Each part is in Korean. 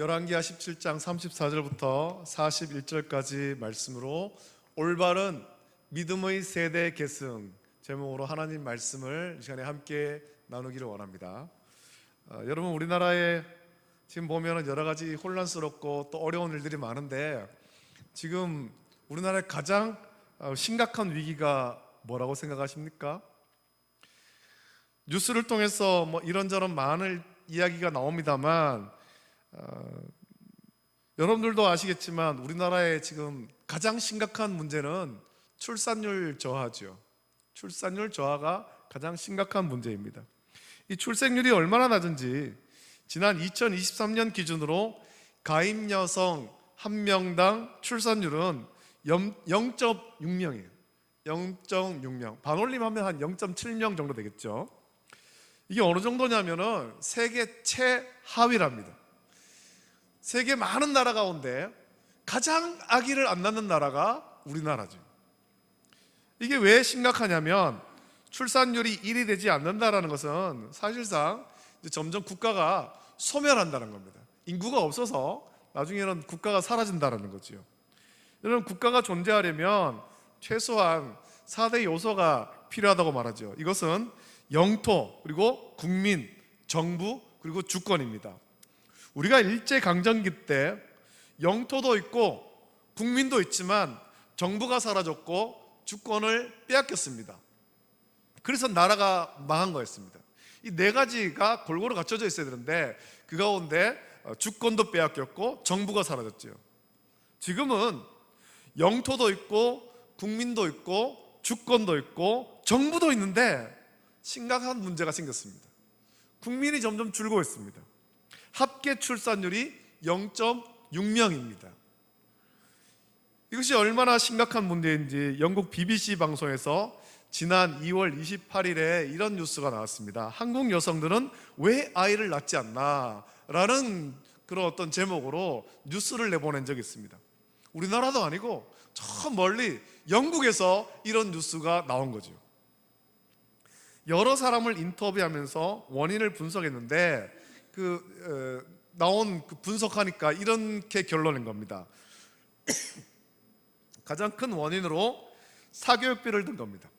열왕기하 17장 34절부터 41절까지 말씀으로 올바른 믿음의 세대 계승 제목으로 하나님 말씀을 이 시간에 함께 나누기를 원합니다. 여러분, 우리나라에 지금 보면 여러 가지 혼란스럽고 또 어려운 일들이 많은데 지금 우리나라의 가장 심각한 위기가 뭐라고 생각하십니까? 뉴스를 통해서 이런저런 많은 이야기가 나옵니다만 여러분들도 아시겠지만 우리나라의 지금 가장 심각한 문제는 출산율 저하죠. 출산율 저하가 가장 심각한 문제입니다. 이 출생률이 얼마나 낮은지 지난 2023년 기준으로 가임 여성 한 명당 출산율은 0.6명이에요. 0.6명. 반올림하면 한 0.7명 정도 되겠죠. 이게 어느 정도냐면은 세계 최하위랍니다. 세계 많은 나라 가운데 가장 아기를 안 낳는 나라가 우리나라죠. 이게 왜 심각하냐면 출산율이 1이 되지 않는다는 것은 사실상 이제 점점 국가가 소멸한다는 겁니다. 인구가 없어서 나중에는 국가가 사라진다는 거죠. 여러분, 국가가 존재하려면 최소한 4대 요소가 필요하다고 말하죠. 이것은 영토, 그리고 국민, 정부, 그리고 주권입니다. 우리가 일제강점기 때 영토도 있고 국민도 있지만 정부가 사라졌고 주권을 빼앗겼습니다. 그래서 나라가 망한 거였습니다. 이 네 가지가 골고루 갖춰져 있어야 되는데 그 가운데 주권도 빼앗겼고 정부가 사라졌죠. 지금은 영토도 있고 국민도 있고 주권도 있고 정부도 있는데 심각한 문제가 생겼습니다. 국민이 점점 줄고 있습니다. 합계 출산율이 0.6명입니다. 이것이 얼마나 심각한 문제인지 영국 BBC 방송에서 지난 2월 28일에 이런 뉴스가 나왔습니다. 한국 여성들은 왜 아이를 낳지 않나? 라는 그런 어떤 제목으로 뉴스를 내보낸 적이 있습니다. 우리나라도 아니고 저 멀리 영국에서 이런 뉴스가 나온 거죠. 여러 사람을 인터뷰하면서 원인을 분석했는데 나온 분석하니까 이렇게 결론낸 겁니다. 가장 큰 원인으로 사교육비를 든 겁니다.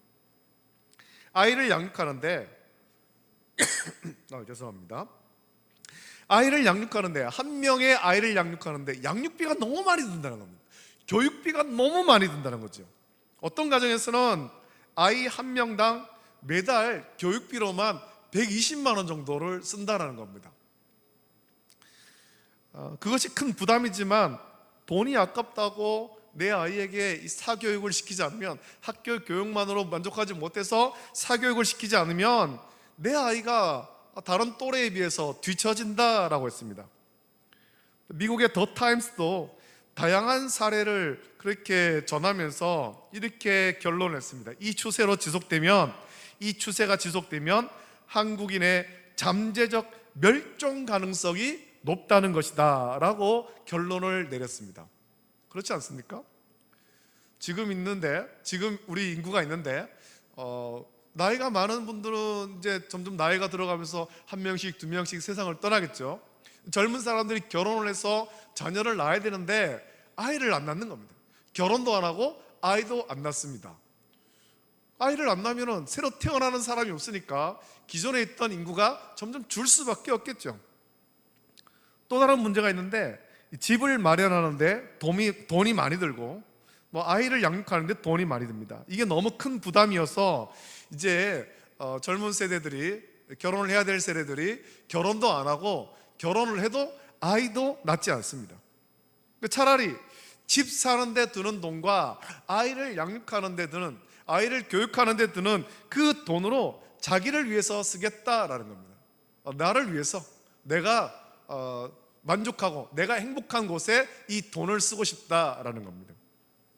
아이를 양육하는데 죄송합니다. 아이를 양육하는데 한 명의 아이를 양육하는데 양육비가 너무 많이 든다는 겁니다. 교육비가 너무 많이 든다는 거죠. 어떤 가정에서는 아이 한 명당 매달 교육비로만 120만 원 정도를 쓴다는 겁니다. 그것이 큰 부담이지만 돈이 아깝다고 내 아이에게 이 사교육을 시키지 않으면, 학교 교육만으로 만족하지 못해서 사교육을 시키지 않으면 내 아이가 다른 또래에 비해서 뒤처진다라고 했습니다. 미국의 더 타임스도 다양한 사례를 그렇게 전하면서 이렇게 결론을 냈습니다. 이 추세가 지속되면 한국인의 잠재적 멸종 가능성이 높다는 것이다 라고 결론을 내렸습니다. 그렇지 않습니까? 지금 우리 인구가 있는데 나이가 많은 분들은 이제 점점 나이가 들어가면서 한 명씩 두 명씩 세상을 떠나겠죠. 젊은 사람들이 결혼을 해서 자녀를 낳아야 되는데 아이를 안 낳는 겁니다. 결혼도 안 하고 아이도 안 낳습니다. 아이를 안 낳으면 새로 태어나는 사람이 없으니까 기존에 있던 인구가 점점 줄 수밖에 없겠죠. 또 다른 문제가 있는데 집을 마련하는데 돈이 많이 들고 아이를 양육하는데 돈이 많이 듭니다. 이게 너무 큰 부담이어서 이제 젊은 세대들이, 결혼을 해야 될 세대들이 결혼도 안 하고 결혼을 해도 아이도 낳지 않습니다. 차라리 집 사는 데 드는 돈과 아이를 양육하는 데 드는, 아이를 교육하는 데 드는 그 돈으로 자기를 위해서 쓰겠다라는 겁니다. 나를 위해서, 내가 만족하고 내가 행복한 곳에 이 돈을 쓰고 싶다라는 겁니다.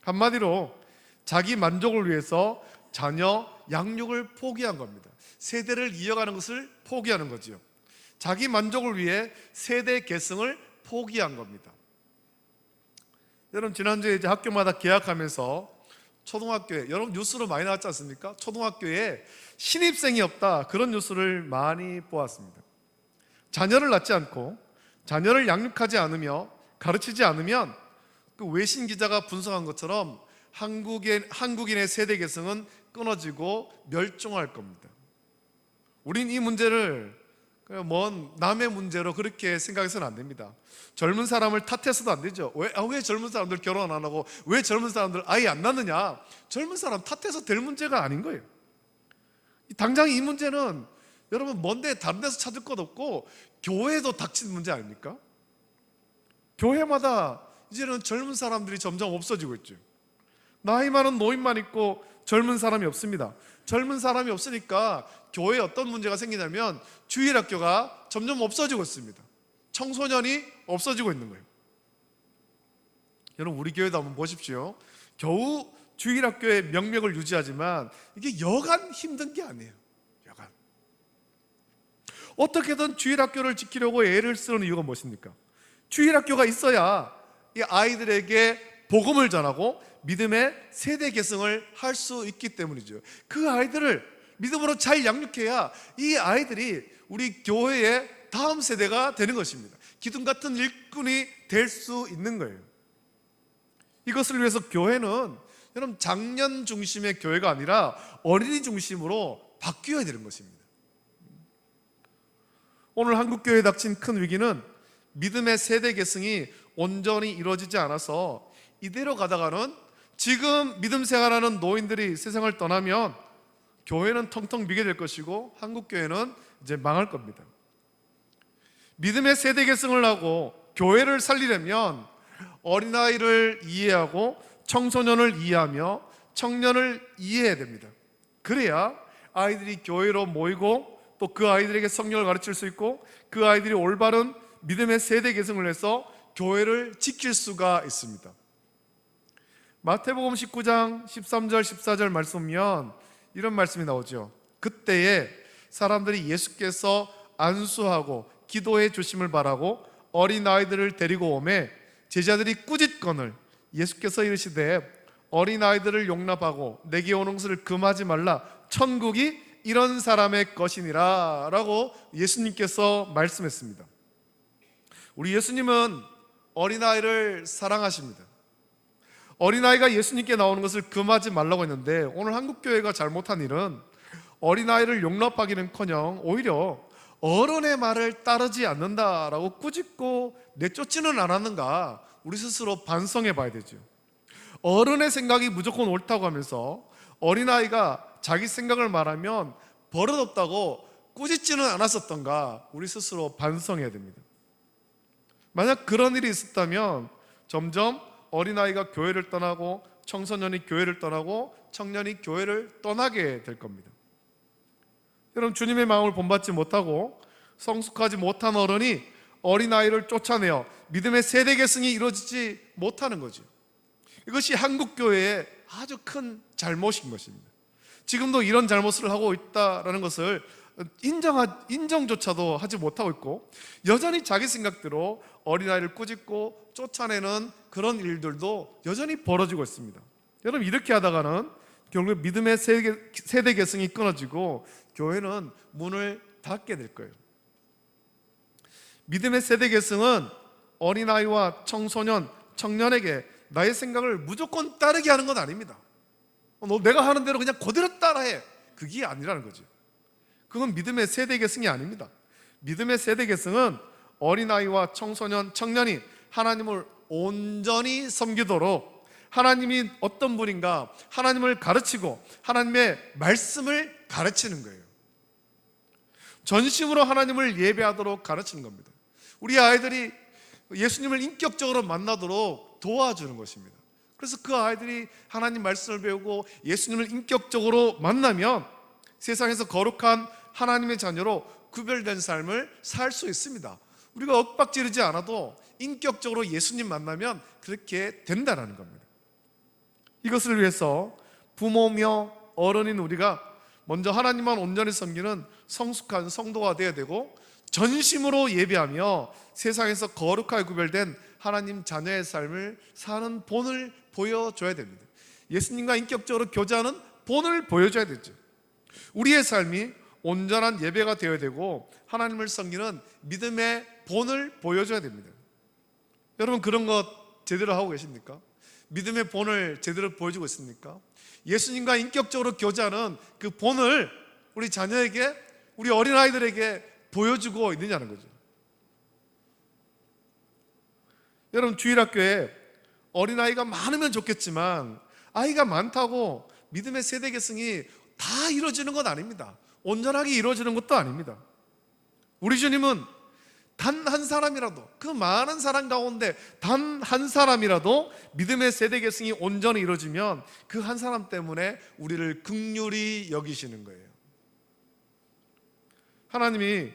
한마디로 자기 만족을 위해서 자녀 양육을 포기한 겁니다. 세대를 이어가는 것을 포기하는 거죠. 자기 만족을 위해 세대 계승을 포기한 겁니다. 여러분, 지난주에 이제 학교마다 개학하면서 초등학교에, 여러분 뉴스로 많이 나왔지 않습니까? 초등학교에 신입생이 없다, 그런 뉴스를 많이 보았습니다. 자녀를 낳지 않고 자녀를 양육하지 않으며 가르치지 않으면 그 외신 기자가 분석한 것처럼 한국인의 세대 계승은 끊어지고 멸종할 겁니다. 우린 이 문제를 먼 남의 문제로 그렇게 생각해서는 안 됩니다. 젊은 사람을 탓해서도 안 되죠. 왜 젊은 사람들 결혼 안 하고 왜 젊은 사람들 아이 안 낳느냐? 젊은 사람 탓해서 될 문제가 아닌 거예요. 당장 이 문제는 여러분 먼데 다른 데서 찾을 것 없고 교회도 닥친 문제 아닙니까? 교회마다 이제는 젊은 사람들이 점점 없어지고 있죠. 나이 많은 노인만 있고 젊은 사람이 없습니다. 젊은 사람이 없으니까 교회에 어떤 문제가 생기냐면 주일학교가 점점 없어지고 있습니다. 청소년이 없어지고 있는 거예요. 여러분 우리 교회도 한번 보십시오. 겨우 주일학교의 명맥을 유지하지만 이게 여간 힘든 게 아니에요. 여간 어떻게든 주일학교를 지키려고 애를 쓰는 이유가 무엇입니까? 주일학교가 있어야 이 아이들에게 복음을 전하고 믿음의 세대 계승을 할 수 있기 때문이죠. 그 아이들을 믿음으로 잘 양육해야 이 아이들이 우리 교회의 다음 세대가 되는 것입니다. 기둥 같은 일꾼이 될 수 있는 거예요. 이것을 위해서 교회는 여러분 장년 중심의 교회가 아니라 어린이 중심으로 바뀌어야 되는 것입니다. 오늘 한국교회에 닥친 큰 위기는 믿음의 세대 계승이 온전히 이루어지지 않아서 이대로 가다가는 지금 믿음 생활하는 노인들이 세상을 떠나면 교회는 텅텅 비게 될 것이고 한국교회는 이제 망할 겁니다. 믿음의 세대 계승을 하고 교회를 살리려면 어린아이를 이해하고 청소년을 이해하며 청년을 이해해야 됩니다. 그래야 아이들이 교회로 모이고 또 그 아이들에게 성경을 가르칠 수 있고 그 아이들이 올바른 믿음의 세대 계승을 해서 교회를 지킬 수가 있습니다. 마태복음 19장 13절 14절 말씀 보면 이런 말씀이 나오죠. 그때에 사람들이 예수께서 안수하고 기도해 주심을 바라고 어린아이들을 데리고 오매 제자들이 꾸짖거늘 예수께서 이르시되 어린아이들을 용납하고 내게 오는 것을 금하지 말라 천국이 이런 사람의 것이니라 라고 예수님께서 말씀했습니다. 우리 예수님은 어린아이를 사랑하십니다. 어린아이가 예수님께 나오는 것을 금하지 말라고 했는데 오늘 한국교회가 잘못한 일은 어린아이를 용납하기는커녕 오히려 어른의 말을 따르지 않는다라고 꾸짖고 내쫓지는 않았는가 우리 스스로 반성해 봐야 되죠. 어른의 생각이 무조건 옳다고 하면서 어린아이가 자기 생각을 말하면 버릇없다고 꾸짖지는 않았었던가 우리 스스로 반성해야 됩니다. 만약 그런 일이 있었다면 점점 어린아이가 교회를 떠나고 청소년이 교회를 떠나고 청년이 교회를 떠나게 될 겁니다. 여러분 주님의 마음을 본받지 못하고 성숙하지 못한 어른이 어린아이를 쫓아내어 믿음의 세대 계승이 이루어지지 못하는 거죠. 이것이 한국교회의 아주 큰 잘못인 것입니다. 지금도 이런 잘못을 하고 있다는 것을 인정조차도 하지 못하고 있고 여전히 자기 생각대로 어린아이를 꾸짖고 쫓아내는 그런 일들도 여전히 벌어지고 있습니다. 여러분 이렇게 하다가는 결국 믿음의 세대 계승이 끊어지고 교회는 문을 닫게 될 거예요. 믿음의 세대 계승은 어린아이와 청소년, 청년에게 나의 생각을 무조건 따르게 하는 건 아닙니다. 너 내가 하는 대로 그냥 그대로 따라해. 그게 아니라는 거죠. 그건 믿음의 세대 계승이 아닙니다. 믿음의 세대 계승은 어린아이와 청소년, 청년이 하나님을 온전히 섬기도록 하나님이 어떤 분인가 하나님을 가르치고 하나님의 말씀을 가르치는 거예요. 전심으로 하나님을 예배하도록 가르치는 겁니다. 우리 아이들이 예수님을 인격적으로 만나도록 도와주는 것입니다. 그래서 그 아이들이 하나님 말씀을 배우고 예수님을 인격적으로 만나면 세상에서 거룩한 하나님의 자녀로 구별된 삶을 살 수 있습니다. 우리가 엇박지르지 않아도 인격적으로 예수님 만나면 그렇게 된다는 겁니다. 이것을 위해서 부모며 어른인 우리가 먼저 하나님만 온전히 섬기는 성숙한 성도가 되어야 되고 전심으로 예배하며 세상에서 거룩하게 구별된 하나님 자녀의 삶을 사는 본을 보여줘야 됩니다. 예수님과 인격적으로 교제하는 본을 보여줘야 되죠. 우리의 삶이 온전한 예배가 되어야 되고 하나님을 섬기는 믿음의 본을 보여줘야 됩니다. 여러분 그런 것 제대로 하고 계십니까? 믿음의 본을 제대로 보여주고 있습니까? 예수님과 인격적으로 교제하는 그 본을 우리 자녀에게, 우리 어린아이들에게 보여주고 있느냐는 거죠. 여러분 주일학교에 어린아이가 많으면 좋겠지만 아이가 많다고 믿음의 세대 계승이 다 이루어지는 건 아닙니다. 온전하게 이루어지는 것도 아닙니다. 우리 주님은 단 한 사람이라도, 그 많은 사람 가운데 단 한 사람이라도 믿음의 세대 계승이 온전히 이루어지면 그 한 사람 때문에 우리를 긍휼히 여기시는 거예요. 하나님이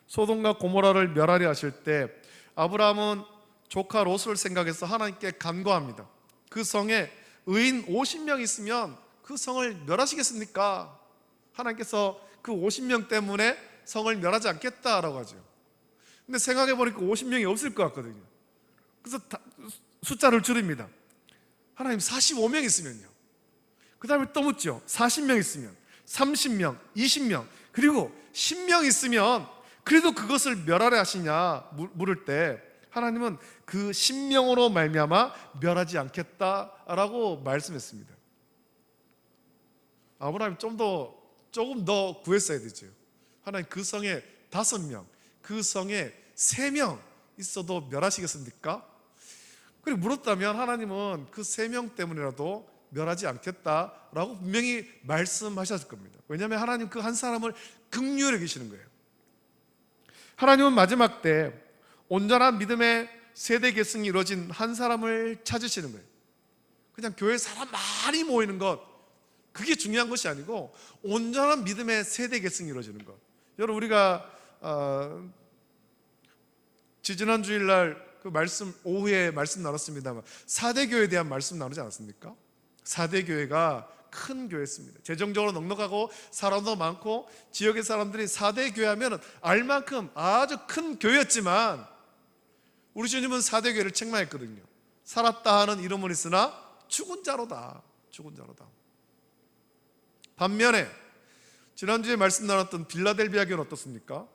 소돔과 고모라를 멸하려 하실 때 아브라함은 조카 롯을 생각해서 하나님께 간구합니다. 그 성에 의인 50명 있으면 그 성을 멸하시겠습니까? 하나님께서 그 50명 때문에 성을 멸하지 않겠다라고 하죠. 근데 생각해보니까 50명이 없을 것 같거든요. 그래서 숫자를 줄입니다. 하나님 45명 있으면요. 그 다음에 또 묻죠. 40명 있으면, 30명, 20명, 그리고 10명 있으면 그래도 그것을 멸하려 하시냐 물을 때 하나님은 그 10명으로 말미암아 멸하지 않겠다라고 말씀했습니다. 아브라함이 조금 더 구했어야 되죠. 하나님 그 성에 5명, 그 성에 3명 있어도 멸하시겠습니까? 그리고 물었다면 하나님은 그 3명 때문이라도 멸하지 않겠다라고 분명히 말씀하셨을 겁니다. 왜냐하면 하나님 그 한 사람을 긍휼히 여기시는 거예요. 하나님은 마지막 때 온전한 믿음의 세대 계승이 이루어진 한 사람을 찾으시는 거예요. 그냥 교회에 사람 많이 모이는 것, 그게 중요한 것이 아니고 온전한 믿음의 세대 계승이 이루어지는 것. 여러분 우리가 지지난 주일날 그 말씀 오후에 말씀 나눴습니다만 4대 교회에 대한 말씀 나누지 않았습니까? 4대 교회가 큰 교회였습니다. 재정적으로 넉넉하고 사람도 많고 지역의 사람들이 4대 교회 하면 알만큼 아주 큰 교회였지만 우리 주님은 4대 교회를 책망했거든요. 살았다 하는 이름은 있으나 죽은 자로다. 죽은 자로다. 반면에 지난주에 말씀 나눴던 빌라델비아 교회는 어떻습니까?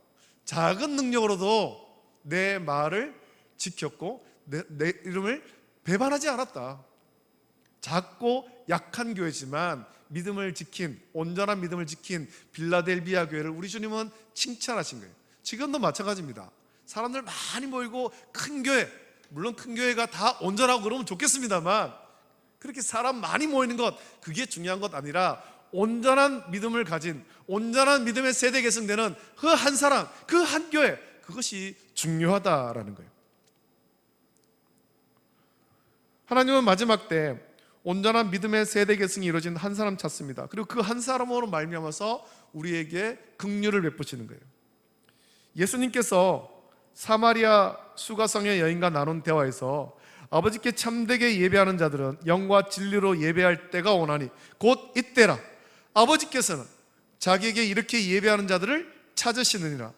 작은 능력으로도 내 말을 지켰고 내 이름을 배반하지 않았다. 작고 약한 교회지만 믿음을 지킨, 온전한 믿음을 지킨 빌라델비아 교회를 우리 주님은 칭찬하신 거예요. 지금도 마찬가지입니다. 사람들 많이 모이고 큰 교회, 물론 큰 교회가 다 온전하고 그러면 좋겠습니다만 그렇게 사람 많이 모이는 것, 그게 중요한 것 아니라 온전한 믿음을 가진, 온전한 믿음의 세대 계승되는 그 한 사람, 그 한 교회, 그것이 중요하다라는 거예요. 하나님은 마지막 때 온전한 믿음의 세대 계승이 이루어진 한 사람 찾습니다. 그리고 그 한 사람으로 말미암아서 우리에게 긍휼을 베푸시는 거예요. 예수님께서 사마리아 수가성의 여인과 나눈 대화에서 아버지께 참되게 예배하는 자들은 영과 진리로 예배할 때가 오나니 곧 이때라. 아버지께서는 자기에게 이렇게 예배하는 자들을 찾으시느니라.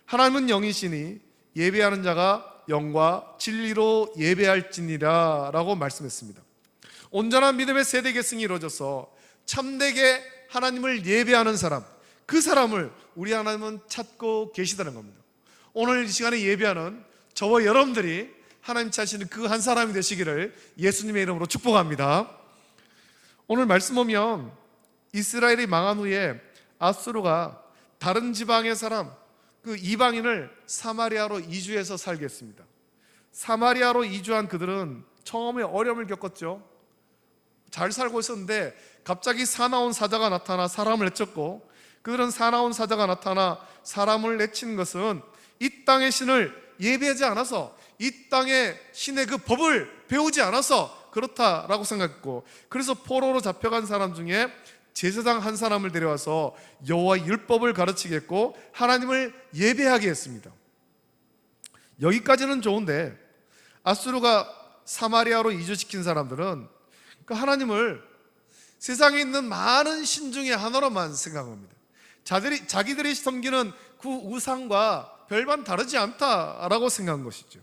하나님은 영이시니 예배하는 자가 영과 진리로 예배할지니라 라고 말씀했습니다. 온전한 믿음의 세대 계승이 이루어져서 참되게 하나님을 예배하는 사람, 그 사람을 우리 하나님은 찾고 계시다는 겁니다. 오늘 이 시간에 예배하는 저와 여러분들이 하나님 찾으시는 그 한 사람이 되시기를 예수님의 이름으로 축복합니다. 오늘 말씀 보면 이스라엘이 망한 후에 아수르가 다른 지방의 사람, 그 이방인을 사마리아로 이주해서 살게 했습니다. 사마리아로 이주한 그들은 처음에 어려움을 겪었죠. 잘 살고 있었는데 갑자기 사나운 사자가 나타나 사람을 해쳤고, 그들은 사나운 사자가 나타나 사람을 해친 것은 이 땅의 신을 예배하지 않아서, 이 땅의 신의 그 법을 배우지 않아서 그렇다라고 생각했고, 그래서 포로로 잡혀간 사람 중에 제사장 한 사람을 데려와서 여호와의 율법을 가르치게 했고 하나님을 예배하게 했습니다. 여기까지는 좋은데 아수르가 사마리아로 이주시킨 사람들은 그 하나님을 세상에 있는 많은 신 중에 하나로만 생각합니다. 자기들이 섬기는 그 우상과 별반 다르지 않다라고 생각한 것이죠.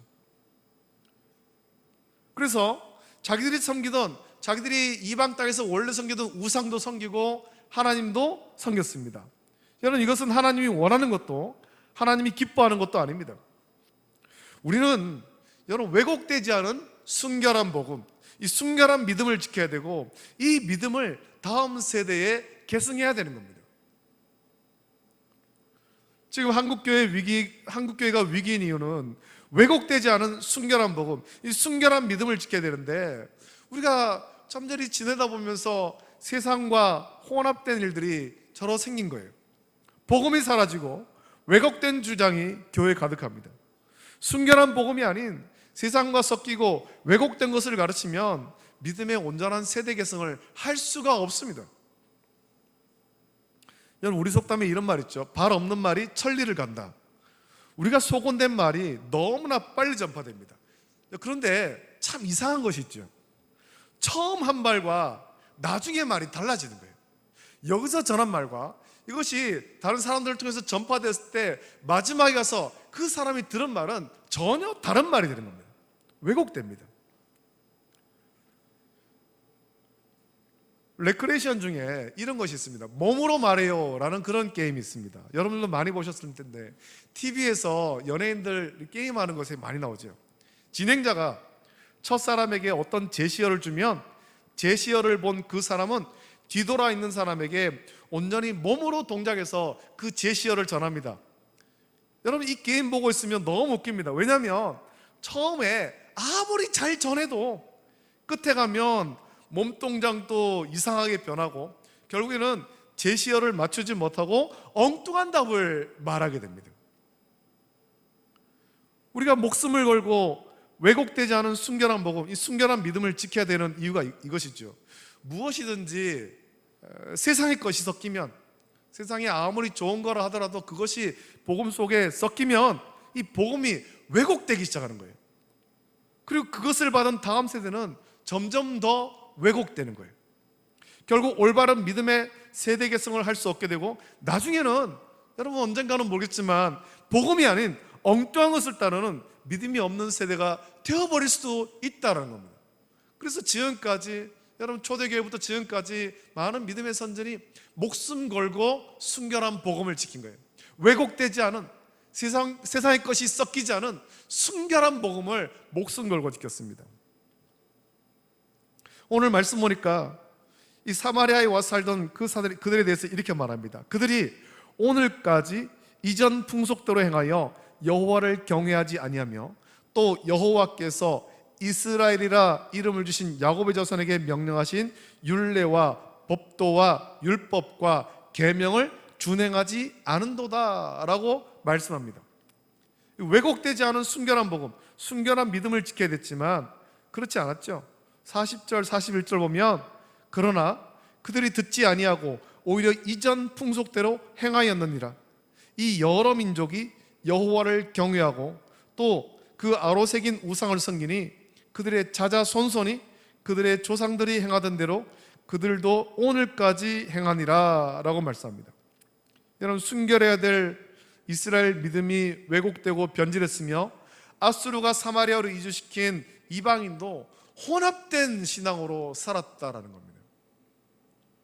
그래서 자기들이 섬기던, 자기들이 이방 땅에서 원래 섬기던 우상도 섬기고 하나님도 섬겼습니다. 여러분, 이것은 하나님이 원하는 것도 하나님이 기뻐하는 것도 아닙니다. 우리는 여러분 왜곡되지 않은 순결한 복음, 이 순결한 믿음을 지켜야 되고 이 믿음을 다음 세대에 계승해야 되는 겁니다. 지금 한국교회가 위기인 이유는 왜곡되지 않은 순결한 복음, 이 순결한 믿음을 지켜야 되는데 우리가 잠자리 지내다 보면서 세상과 혼합된 일들이 저러 생긴 거예요. 복음이 사라지고 왜곡된 주장이 교회에 가득합니다. 순결한 복음이 아닌 세상과 섞이고 왜곡된 것을 가르치면 믿음의 온전한 세대 개성을 할 수가 없습니다. 여러분, 우리 속담에 이런 말 있죠. 발 없는 말이 천리를 간다. 우리가 속온된 말이 너무나 빨리 전파됩니다. 그런데 참 이상한 것이 있죠. 처음 한 말과 나중에 말이 달라지는 거예요. 여기서 전한 말과 이것이 다른 사람들을 통해서 전파됐을 때 마지막에 가서 그 사람이 들은 말은 전혀 다른 말이 되는 겁니다. 왜곡됩니다. 레크레이션 중에 이런 것이 있습니다. 몸으로 말해요 라는 그런 게임이 있습니다. 여러분들도 많이 보셨을 텐데 TV에서 연예인들 게임하는 것에 많이 나오죠. 진행자가 첫사람에게 어떤 제시어를 주면 제시어를 본 그 사람은 뒤돌아 있는 사람에게 온전히 몸으로 동작해서 그 제시어를 전합니다. 여러분, 이 게임 보고 있으면 너무 웃깁니다. 왜냐하면 처음에 아무리 잘 전해도 끝에 가면 몸동작도 이상하게 변하고 결국에는 제시어를 맞추지 못하고 엉뚱한 답을 말하게 됩니다. 우리가 목숨을 걸고 왜곡되지 않은 순결한 복음, 이 순결한 믿음을 지켜야 되는 이유가 이것이죠. 무엇이든지 세상의 것이 섞이면, 세상에 아무리 좋은 거라 하더라도 그것이 복음 속에 섞이면 이 복음이 왜곡되기 시작하는 거예요. 그리고 그것을 받은 다음 세대는 점점 더 왜곡되는 거예요. 결국 올바른 믿음의 세대 개성을 할 수 없게 되고 나중에는 여러분 언젠가는 모르겠지만 복음이 아닌 엉뚱한 것을 따르는 믿음이 없는 세대가 되어버릴 수도 있다는 겁니다. 그래서 지금까지 여러분 초대교회부터 지금까지 많은 믿음의 선전이 목숨 걸고 순결한 복음을 지킨 거예요. 왜곡되지 않은 세상의 것이 섞이지 않은 순결한 복음을 목숨 걸고 지켰습니다. 오늘 말씀 보니까 이 사마리아에 와서 살던 그들에 대해서 이렇게 말합니다. 그들이 오늘까지 이전 풍속대로 행하여 여호와를 경외하지 아니하며 또 여호와께서 이스라엘이라 이름을 주신 야곱의 자손에게 명령하신 율례와 법도와 율법과 계명을 준행하지 않은도다 라고 말씀합니다. 왜곡되지 않은 순결한 복음, 순결한 믿음을 지켜야 됐지만 그렇지 않았죠. 40절 41절 보면 그러나 그들이 듣지 아니하고 오히려 이전 풍속대로 행하였느니라. 이 여러 민족이 여호와를 경외하고 또 그 아로 새긴 우상을 섬기니 그들의 자자손손이 그들의 조상들이 행하던 대로 그들도 오늘까지 행하니라 라고 말씀합니다. 여러분, 순결해야 될 이스라엘 믿음이 왜곡되고 변질했으며 아수르가 사마리아로 이주시킨 이방인도 혼합된 신앙으로 살았다라는 겁니다.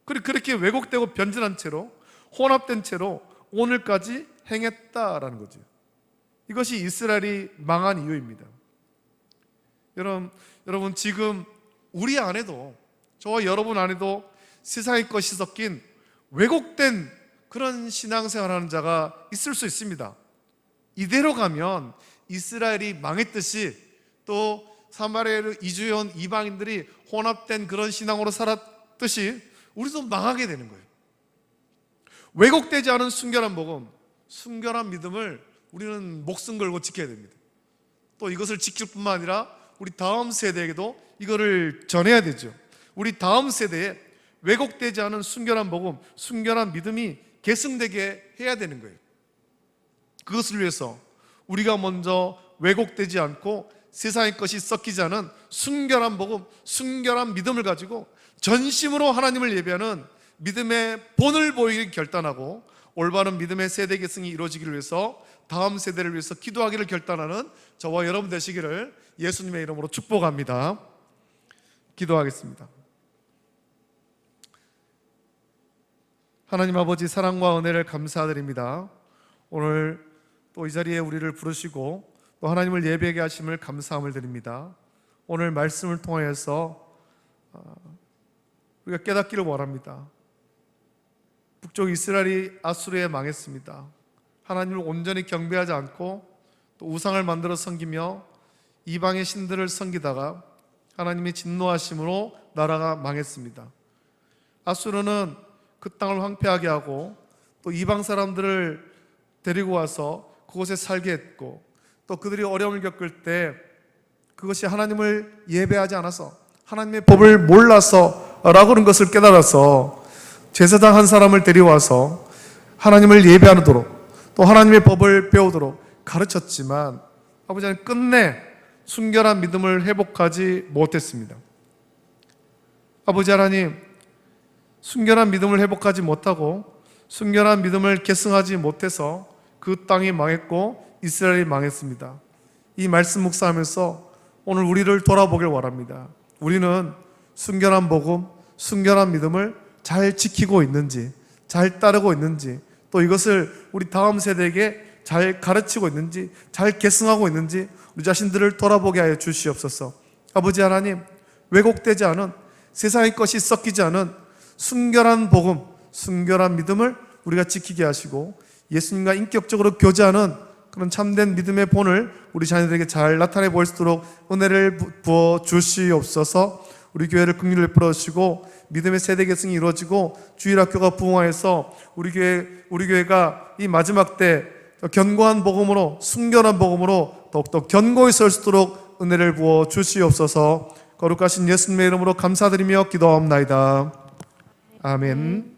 그렇게 왜곡되고 변질한 채로 혼합된 채로 오늘까지 행했다라는 거죠. 이것이 이스라엘이 망한 이유입니다. 여러분 지금 우리 안에도, 저와 여러분 안에도 세상의 것이 섞인 왜곡된 그런 신앙생활하는 자가 있을 수 있습니다. 이대로 가면 이스라엘이 망했듯이 또 사마리아로 이주해온 이방인들이 혼합된 그런 신앙으로 살았듯이 우리도 망하게 되는 거예요. 왜곡되지 않은 순결한 복음, 순결한 믿음을 우리는 목숨 걸고 지켜야 됩니다. 또 이것을 지킬 뿐만 아니라 우리 다음 세대에게도 이거를 전해야 되죠. 우리 다음 세대에 왜곡되지 않은 순결한 복음, 순결한 믿음이 계승되게 해야 되는 거예요. 그것을 위해서 우리가 먼저 왜곡되지 않고 세상의 것이 섞이지 않은 순결한 복음, 순결한 믿음을 가지고 전심으로 하나님을 예배하는 믿음의 본을 보이기 결단하고 올바른 믿음의 세대 계승이 이루어지기를 위해서 다음 세대를 위해서 기도하기를 결단하는 저와 여러분 되시기를 예수님의 이름으로 축복합니다. 기도하겠습니다. 하나님 아버지, 사랑과 은혜를 감사드립니다. 오늘 또 이 자리에 우리를 부르시고 또 하나님을 예배하게 하심을 감사함을 드립니다. 오늘 말씀을 통하여서 우리가 깨닫기를 원합니다. 북쪽 이스라엘이 아수르에 망했습니다. 하나님을 온전히 경배하지 않고 또 우상을 만들어 섬기며 이방의 신들을 섬기다가 하나님의 진노하심으로 나라가 망했습니다. 아수르는 그 땅을 황폐하게 하고 또 이방 사람들을 데리고 와서 그곳에 살게 했고, 또 그들이 어려움을 겪을 때 그것이 하나님을 예배하지 않아서 하나님의 법을 몰라서라고 하는 것을 깨달아서 제사장 한 사람을 데려와서 하나님을 예배하도록 또 하나님의 법을 배우도록 가르쳤지만 아버지는 끝내 순결한 믿음을 회복하지 못했습니다. 아버지 하나님, 순결한 믿음을 회복하지 못하고 순결한 믿음을 계승하지 못해서 그 땅이 망했고 이스라엘이 망했습니다. 이 말씀 묵상하면서 오늘 우리를 돌아보길 원합니다. 우리는 순결한 복음, 순결한 믿음을 잘 지키고 있는지, 잘 따르고 있는지, 또 이것을 우리 다음 세대에게 잘 가르치고 있는지, 잘 계승하고 있는지 우리 자신들을 돌아보게 하여 주시옵소서. 아버지 하나님, 왜곡되지 않은, 세상의 것이 섞이지 않은 순결한 복음, 순결한 믿음을 우리가 지키게 하시고 예수님과 인격적으로 교제하는 그런 참된 믿음의 본을 우리 자녀들에게 잘 나타내 보일 수 있도록 은혜를 부어 주시옵소서. 우리 교회를 긍휼히 베풀어 주시고 믿음의 세대 계승이 이루어지고 주일학교가 부흥하여서 우리 교회가 이 마지막 때 견고한 복음으로, 순결한 복음으로 더욱더 견고히 설 수 있도록 은혜를 부어 주시옵소서. 거룩하신 예수님의 이름으로 감사드리며 기도하옵나이다. 아멘.